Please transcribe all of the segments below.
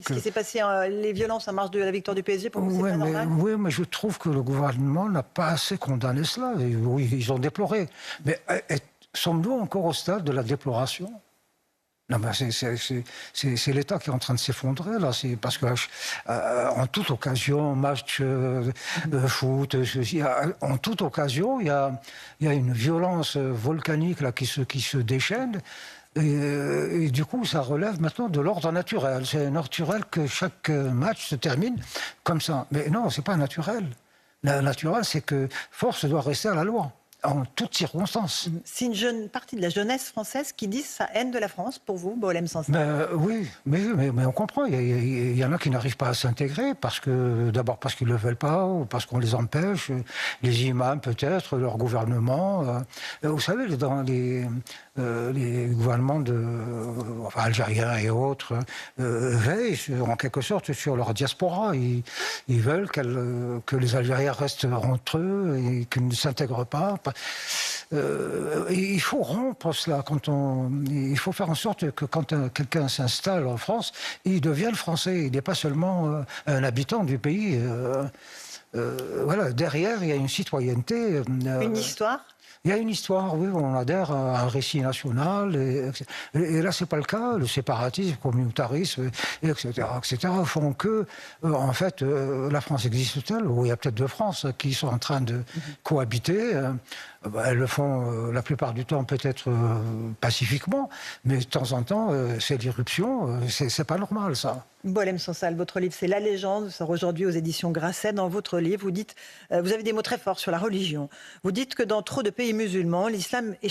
ce qui s'est passé, les violences en marge de la victoire du PSG, pour vous, c'est pas normal? Oui, mais je trouve que le gouvernement n'a pas assez condamné cela. Et oui, ils ont déploré. Mais sommes-nous encore au stade de la déploration? Non, ben c'est l'État qui est en train de s'effondrer, là. C'est parce que en toute occasion, match de foot, en toute occasion, il y a une violence volcanique là, qui se déchaîne. Et du coup, ça relève maintenant de l'ordre naturel. C'est naturel que chaque match se termine comme ça. Mais non, c'est pas naturel. Le naturel, c'est que force doit rester à la loi, en toutes circonstances. C'est une partie de la jeunesse française qui dit sa haine de la France, pour vous, Boualem Sansal? Oui, mais on comprend. Il y en a qui n'arrivent pas à s'intégrer, d'abord parce qu'ils ne le veulent pas, ou parce qu'on les empêche, les imams peut-être, leur gouvernement. Vous savez, dans les gouvernements algériens et autres veillent en quelque sorte sur leur diaspora. Ils veulent que les Algériens restent entre eux et qu'ils ne s'intègrent pas. Il faut rompre cela. Il faut faire en sorte que quand quelqu'un s'installe en France, il devienne français. Il n'est pas seulement un habitant du pays. Voilà, derrière, il y a une citoyenneté. Une histoire? Il y a une histoire, oui, on adhère à un récit national, et là, c'est pas le cas. Le séparatisme, le communautarisme, etc., font que, en fait, la France existe-t-elle? Ou il y a peut-être deux France qui sont en train de cohabiter. Elles le font la plupart du temps peut-être pacifiquement, mais de temps en temps, c'est l'irruption, c'est pas normal, ça. Boualem Sansal, votre livre, c'est La Légende, sort aujourd'hui aux éditions Grasset. Dans votre livre, vous dites, vous avez des mots très forts sur la religion. Vous dites que dans trop de pays musulmans, l'islam est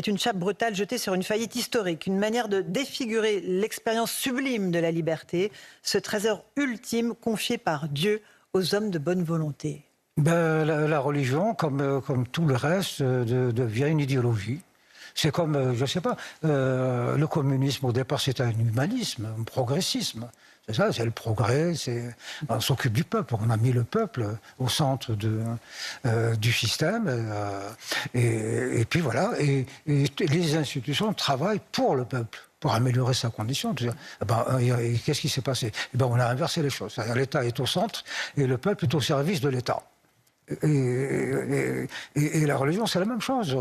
une chape brutale jetée sur une faillite historique, une manière de défigurer l'expérience sublime de la liberté, ce trésor ultime confié par Dieu aux hommes de bonne volonté. La religion, comme tout le reste, devient une idéologie. C'est comme, je ne sais pas, le communisme, au départ, c'est un humanisme, un progressisme. C'est ça, c'est le progrès, on s'occupe du peuple, on a mis le peuple au centre du système. Et puis voilà, et les institutions travaillent pour le peuple, pour améliorer sa condition. Qu'est-ce qui s'est passé? On a inversé les choses. L'État est au centre et le peuple est au service de l'État. Et la religion, c'est la même chose.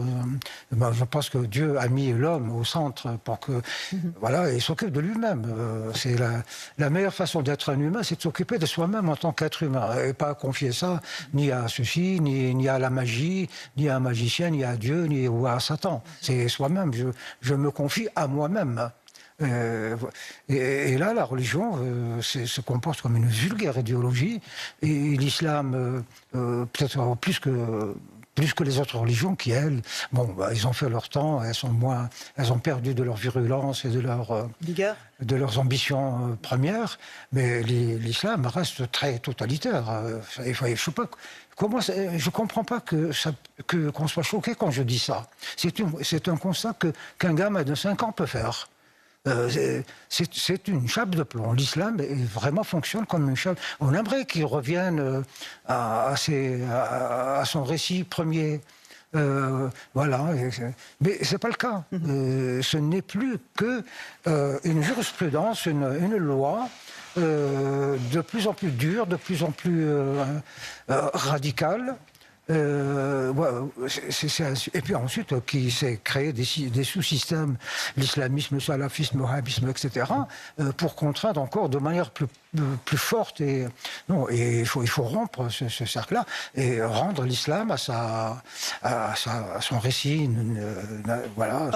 Je pense que Dieu a mis l'homme au centre pour que, voilà, il s'occupe de lui-même. C'est la meilleure façon d'être un humain, c'est de s'occuper de soi-même en tant qu'être humain, et pas confier ça ni à ceci, ni à la magie, ni à un magicien, ni à Dieu, ni à Satan. C'est soi-même. Je me confie à moi-même. Et là, la religion se comporte comme une vulgaire idéologie, et l'islam, peut-être plus que les autres religions qui, elles, ils ont fait leur temps, elles ont perdu de leur virulence et de leurs ambitions premières, mais l'islam reste très totalitaire. Je sais pas comment, je comprends pas qu'on soit choqué quand je dis ça. C'est un constat qu'un gamin de 5 ans peut faire. C'est une chape de plomb. L'islam vraiment fonctionne comme une chape. On aimerait qu'il revienne à son récit premier. Voilà. Mais c'est pas le cas. Ce n'est plus que une jurisprudence, une loi de plus en plus dure, de plus en plus radicale. Et puis ensuite, qui s'est créé des sous-systèmes, l'islamisme, le salafisme, le wahhabisme, etc., pour contraindre encore de manière plus forte. Et il faut rompre ce cercle-là et rendre l'islam à son récit. Voilà.